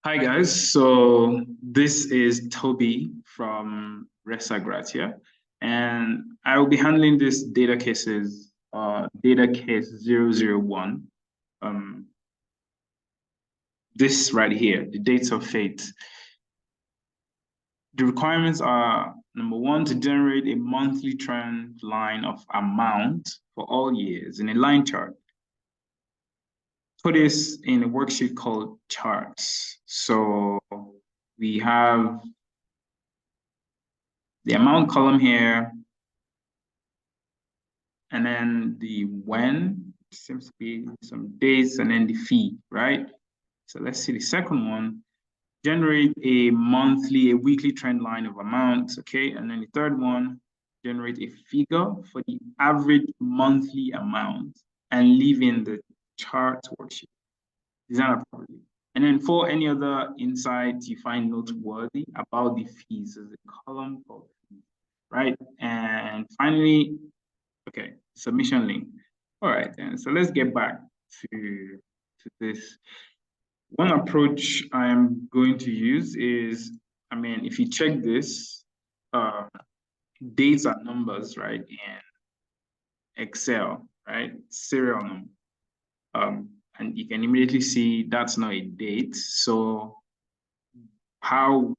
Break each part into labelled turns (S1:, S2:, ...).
S1: Hi guys, so this is Toby from Resagratia, and I will be handling this data cases, data case 001. Um, this right here, the dates of fate. The requirements are number one, to generate a monthly trend line of amount for all years in a line chart. Put this in a worksheet called charts. So we have the amount column here, and then the when seems to be some dates, and then the fee, right? So let's see the second one. Generate a weekly trend line of amounts, okay? And then the third one, generate a figure for the average monthly amount and leave in the chart worksheet. Design properly. And then for any other insights you find noteworthy about the fees, there's a column called fees, right? And finally, okay, submission link. All right, then. So let's get back to this. One approach I'm going to use is, if you check this, dates and numbers, right, in Excel, right, serial number. And you can immediately see that's not a date. So how,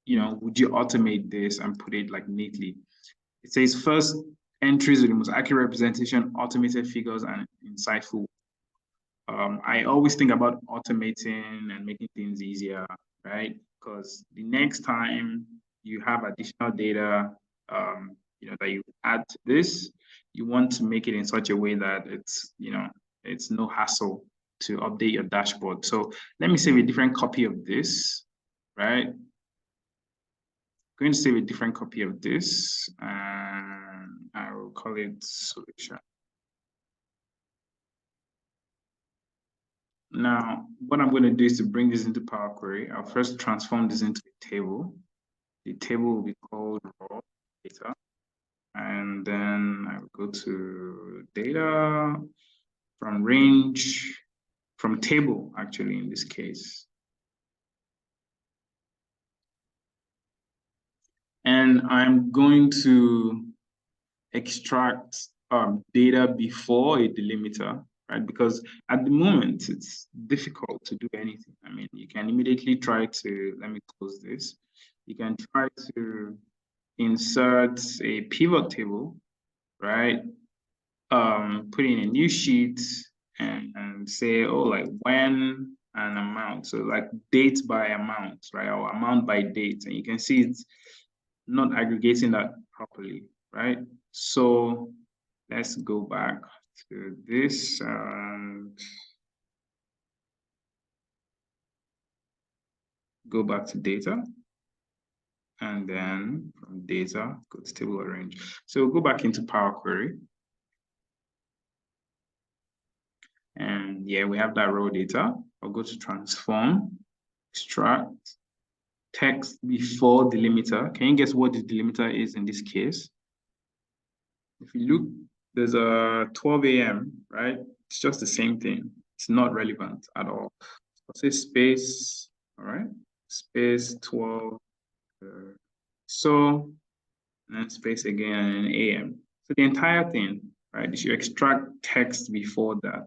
S1: would you automate this and put it like neatly? It says first entries with the most accurate representation, automated figures, and insightful. I always think about automating and making things easier, right? Because the next time you have additional data, that you add to this, you want to make it in such a way that it's no hassle to update your dashboard. So let me save a different copy of this, right? I'm going to save a different copy of this, and I will call it solution. Now, what I'm going to do is to bring this into Power Query. I'll first transform this into a table. The table will be called raw data. And then I will go to data from range, from table, actually, in this case. And I'm going to extract data before a delimiter, right? Because at the moment, it's difficult to do anything. You can immediately try to, let me close this. You can try to insert a pivot table, right? Put in a new sheet and say, oh, like when and amount. So like date by amount, right? Or amount by date. And you can see it's not aggregating that properly, right? So let's go back to this and go back to data. And then from data, go to table arrange. So we'll go back into Power Query. And yeah, we have that raw data. I'll go to transform, extract, text before delimiter. Can you guess what the delimiter is in this case? If you look, there's a 12 a.m., right? It's just the same thing. It's not relevant at all. I'll say space, all right? Space 12. So, and then space again and AM. So the entire thing, right? You should extract text before that.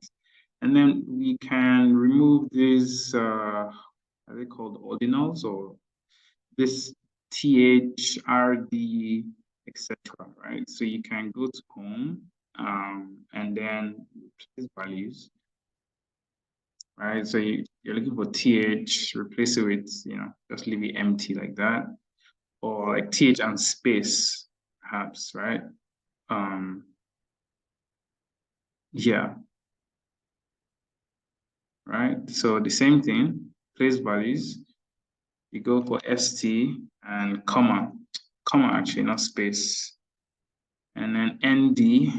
S1: And then we can remove these, are they called ordinals, or this TH, RD, etc., right? So you can go to home and then replace values, right? So you're looking for TH, replace it with, just leave it empty like that. Or like TH and space, perhaps, right? Yeah. Right? So the same thing, place values. You go for ST and comma actually, not space. And then ND.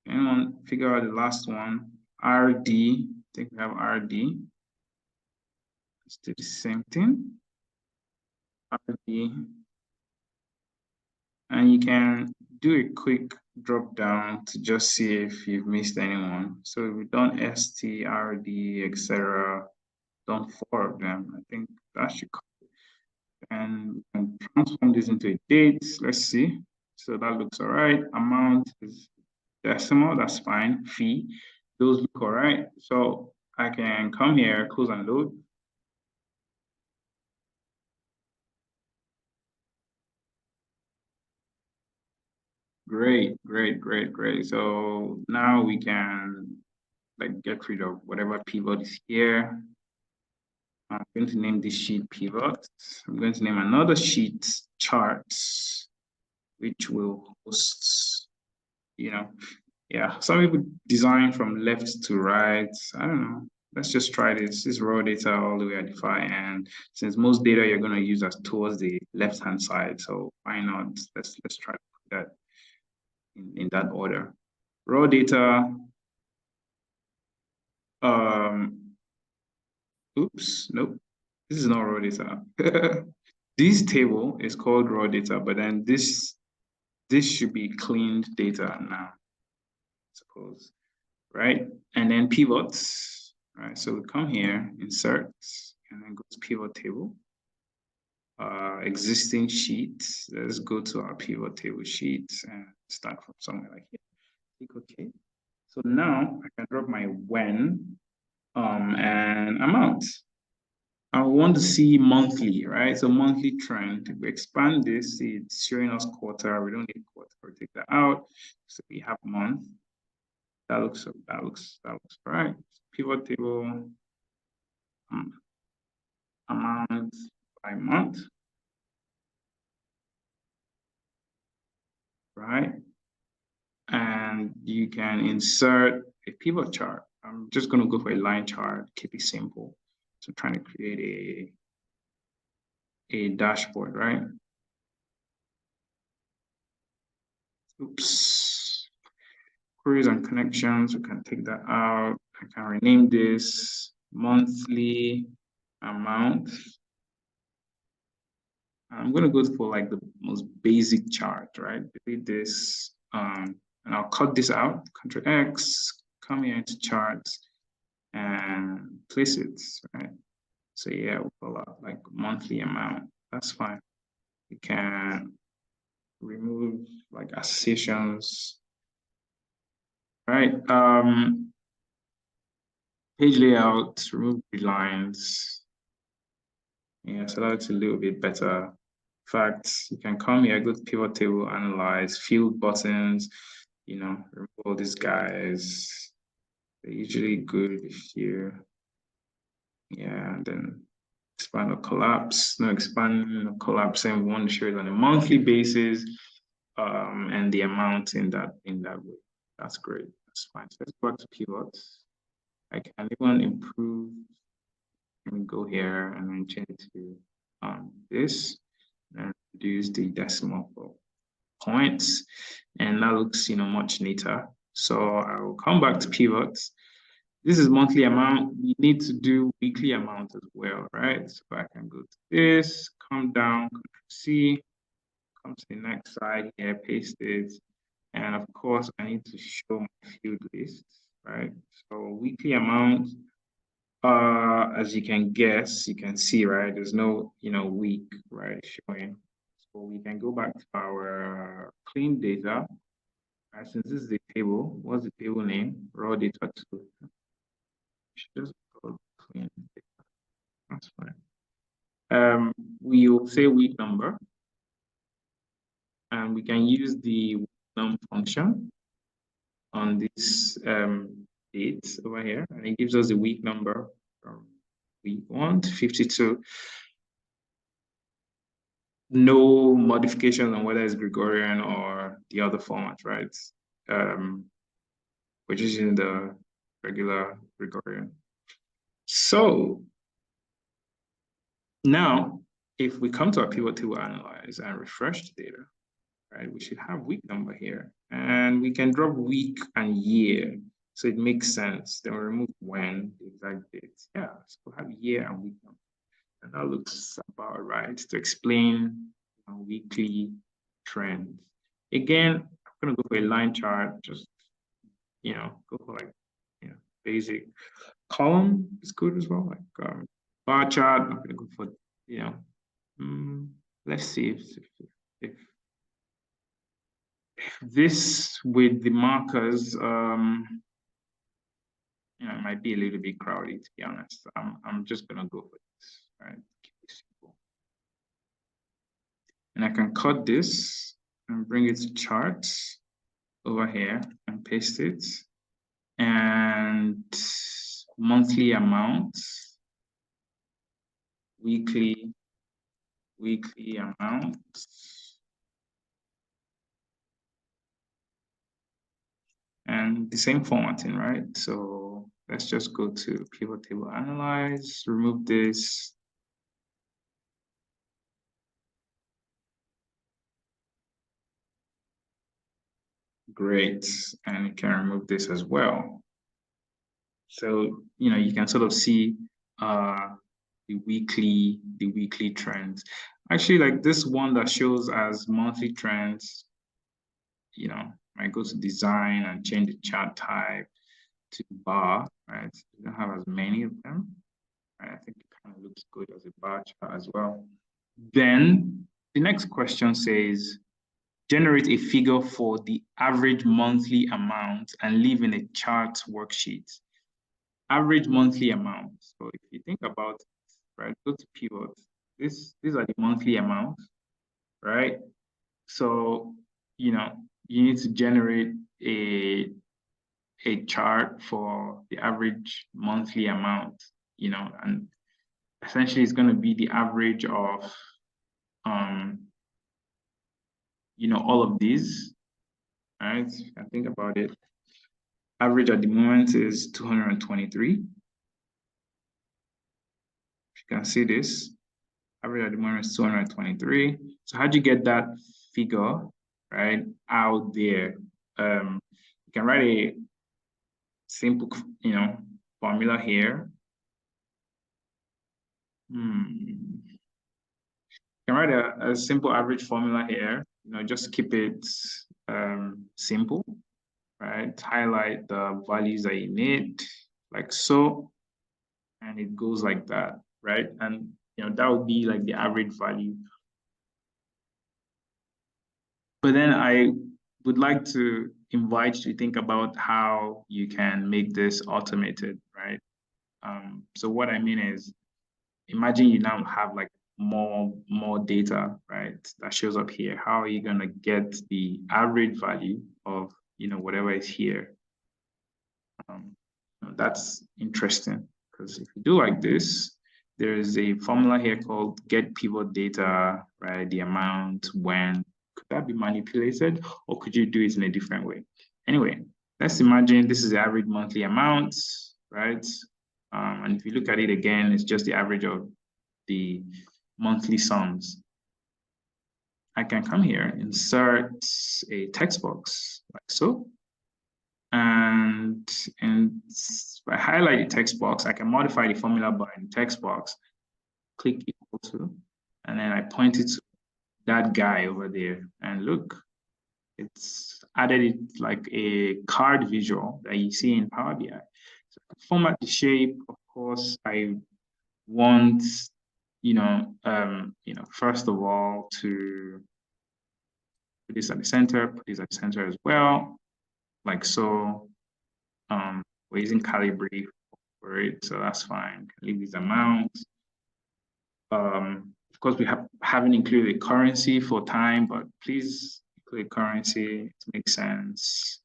S1: Anyone figure out the last one? RD. I think we have RD. Let's do the same thing. RD. And you can do a quick drop down to just see if you've missed anyone. So we've done STRD, etc. Done 4 of them. I think that should come. And transform this into a date. Let's see. So that looks all right. Amount is decimal, that's fine. Fee, those look all right. So I can come here, close and load. Great, great, great, great. So now we can like get rid of whatever pivot is here. I'm going to name this sheet pivot. I'm going to name another sheet charts, which will host, yeah, some people design from left to right. I don't know. Let's just try this. This raw data all the way at DeFi. And since most data you're going to use as towards the left-hand side, so why not? Let's try to put that in that order. Raw data. Oops, nope. This is not raw data. This table is called raw data, but then this should be cleaned data now, I suppose, right? And then pivots, right? So we come here, insert, and then go to pivot table. Existing sheet. Let's go to our pivot table sheet and start from somewhere like here. Click OK. So now I can drop my when and amount. I want to see monthly, right? So monthly trend. If we expand this, it's showing us quarter. We don't need quarter. We'll take that out. So we have month. That looks all right. Pivot table amount by month, right? And you can insert a pivot chart. I'm just going to go for a line chart, keep it simple. So I'm trying to create a dashboard, right? Oops. Queries and connections, we can take that out. I can rename this monthly amount. I'm going to go for like the most basic chart, right? Delete this, and I'll cut this out. Control X, come here into charts and place it, right? So yeah, we'll call out like monthly amount. That's fine. We can remove like associations, right? Page layout, remove the lines. Yeah, so that's a little bit better. In fact, you can come here, go to pivot table, analyze, field buttons, remove all these guys. They're usually good if you, yeah, and then expand or collapse. No expanding or collapsing. We want to show it on a monthly basis, and the amount in that way. That's great. That's fine. So let's go back to pivots. I can even improve. Let me go here and then change it to this and reduce the decimal points, and that looks much neater. So I will come back to pivots. This is monthly amount. We need to do weekly amount as well, right? So I can go to this, come down, Control C, come to the next side here, paste it. And of course, I need to show my field list, right? So weekly amount, as you can guess, you can see, right? There's no, week, right, showing. So we can go back to our clean data. Right, since this is the table, what's the table name? Raw data 2. Just clean data. That's fine. We will say week number, and we can use the num function on this date over here, and it gives us the week number from week 1 to 52. No modifications on whether it's Gregorian or the other format, right? We're just using the regular Gregorian. So now, if we come to our pivot table analyze and refresh the data, right, we should have week number here, and we can drop week and year. So it makes sense. Then we remove when, the exact date. Yeah, so we'll have year and week number. And that looks about right to explain weekly trends. Again, gonna go for a line chart, just, go for like, basic column is good as well. Like bar chart, I'm gonna go for, let's see if this with the markers, it might be a little bit crowded, to be honest. I'm just gonna go for this, right? Keep it simple. And I can cut this and bring it to charts over here and paste it. And monthly amounts, weekly amounts, and the same formatting, right? So let's just go to pivot table analyze, remove this. Great, and you can remove this as well. So, you can sort of see the weekly trends. Actually, like this one that shows as monthly trends, might go to design and change the chart type to bar, right? You don't have as many of them. Right? I think it kind of looks good as a bar chart as well. Then the next question says, generate a figure for the average monthly amount and leave in a chart worksheet. Average monthly amount. So if you think about it, right, go to pivot. These are the monthly amounts, right? So, you need to generate a chart for the average monthly amount, and essentially it's going to be the average of, all of these, right? If I think about it, average at the moment is 223. If you can see this, average at the moment is 223. So how do you get that figure, right, out there? You can write a simple, formula here. You can write a simple average formula here. Just keep it simple, right? Highlight the values that you need, like so, and it goes like that, right? And that would be like the average value. But then I would like to invite you to think about how you can make this automated, right? So what I mean is, imagine you now have like more data, right, that shows up here. How are you gonna get the average value of whatever is here? That's interesting, because if you do like this, there is a formula here called get pivot data, right? The amount, when. Could that be manipulated, or could you do it in a different way? Anyway, let's imagine this is the average monthly amount, right? And if you look at it again, it's just the average of the monthly sums. I can come here, insert a text box like so. And if I highlight the text box, I can modify the formula bar in the text box, click equal to, and then I point it to that guy over there. And look, it's added it like a card visual that you see in Power BI. So format the shape, of course, I want, first of all, to put this at the center, put this at the center as well, like so. We're using Calibri for it, so that's fine. Can leave these amounts. Of course, we haven't included a currency for time, but please include currency to make sense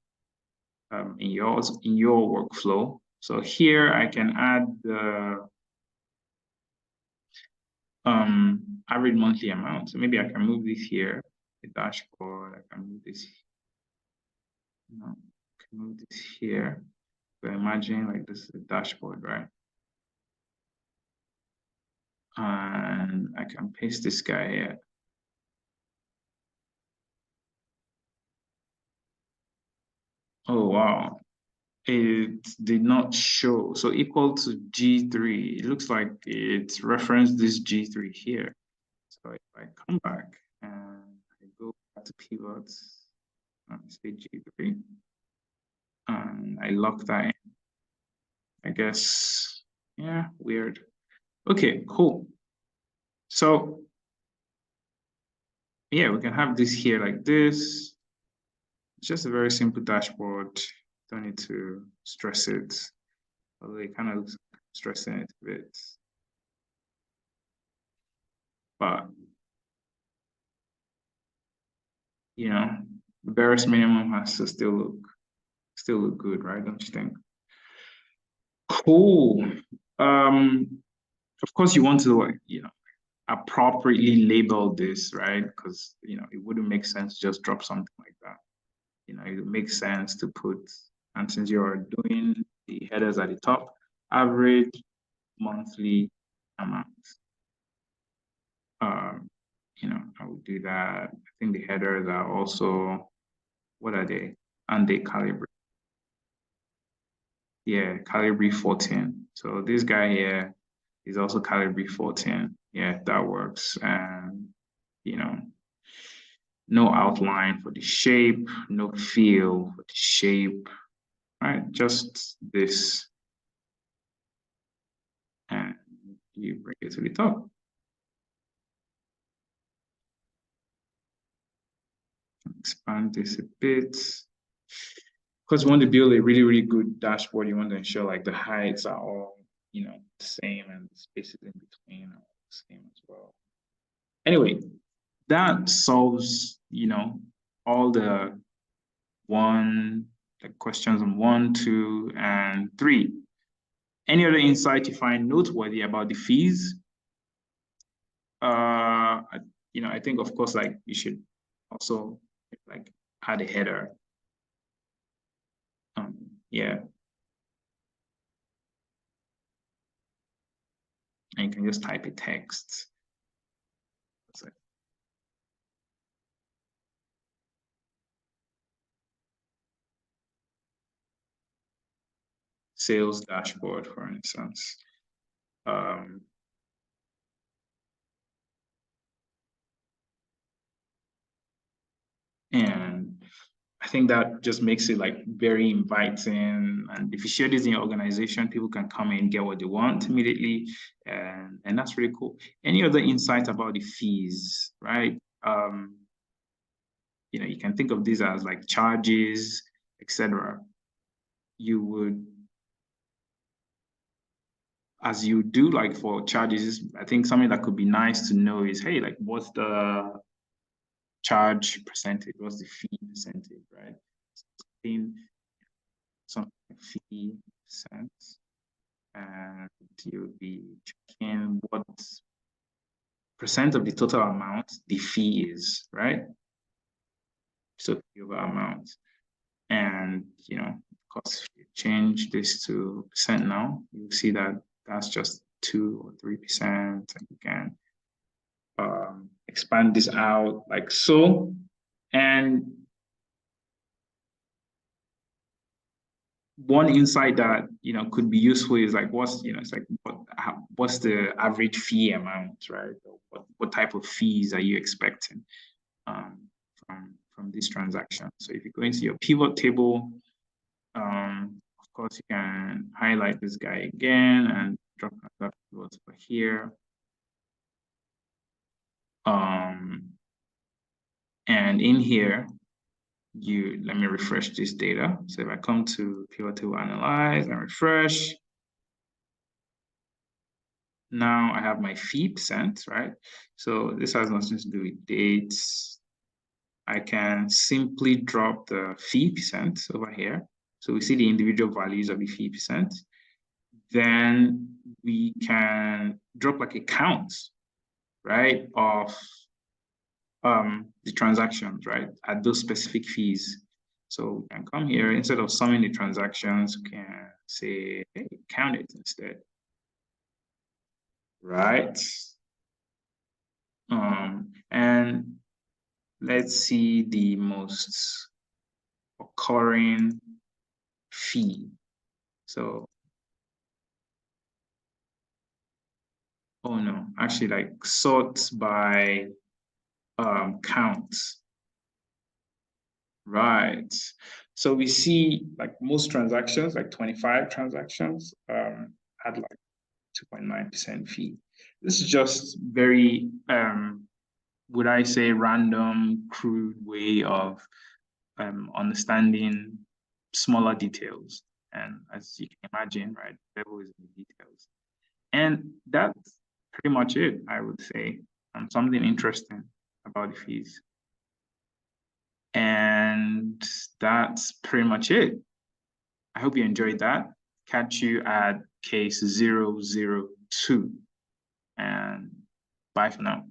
S1: in your workflow. So here I can add the average monthly amount. So maybe I can move this here, the dashboard. I can move this. I can move this here. So imagine like this is the dashboard, right? And I can paste this guy here. Oh, wow. It did not show. So equal to G3. It looks like it referenced this G3 here. So if I come back and I go back to pivots, say G3, and I lock that in. I guess, yeah, weird. Okay, cool. So yeah, we can have this here like this. It's just a very simple dashboard. Don't need to stress it, although it kind of looks stressing it a bit. But you know, the barest minimum has to still look good, right? Don't you think? Cool. Of course you want to like, appropriately label this, right? Because it wouldn't make sense to just drop something like that. It makes sense to put, and since you're doing the headers at the top, average monthly amount. Um, I would do that. I think the headers are also, what are they? And they calibrate. Yeah, calibrate 14. So this guy here is also calibrate 14. Yeah, that works. And, you know, no outline for the shape, no feel for the shape, right? Just this. And you bring it to the top. Expand this a bit. Because you want to build a really, really good dashboard, you want to ensure like the heights are all, the same and the spaces in between are the same as well. Anyway, that solves, all the questions on 1, 2, and 3. Any other insight you find noteworthy about the fees? I think of course, like you should also like add a header. Yeah. And you can just type a text. Sales dashboard, for instance. And I think that just makes it like very inviting. And if you share this in your organization, people can come in and get what they want immediately. And that's really cool. Any other insight about the fees, right? You can think of these as like charges, etc. You would, as you do like for charges, I think something that could be nice to know is, hey, like what's the charge percentage? What's the fee percentage, right? Some fee percent, and you'll be checking what percent of the total amount the fee is, right? So the over amount. And, of course, if you change this to percent now, you'll see that that's just 2 or 3%. And you can expand this out like so. And one insight that could be useful is like it's like what's the average fee amount, right? What type of fees are you expecting from this transaction? So if you go into your pivot table, of course you can highlight this guy again and drop that pivot over here. And in here, let me refresh this data. So if I come to pivot table analyze and refresh, now I have my fee percent, right? So this has nothing to do with dates. I can simply drop the fee percent over here. So we see the individual values of the fee percent. Then we can drop like a count, right, of the transactions, right, at those specific fees. So we can come here, instead of summing the transactions, we can say, hey, count it instead, right? And let's see the most occurring fee. So, oh no, actually like sort by count. Right. So we see like most transactions, like 25 transactions, had like 2.9% fee. This is just very, would I say, random, crude way of understanding smaller details. And as you can imagine, right, the devil is in the details. And that's pretty much it, I would say. Something interesting about the fees. And that's pretty much it. I hope you enjoyed that. Catch you at case 002. And bye for now.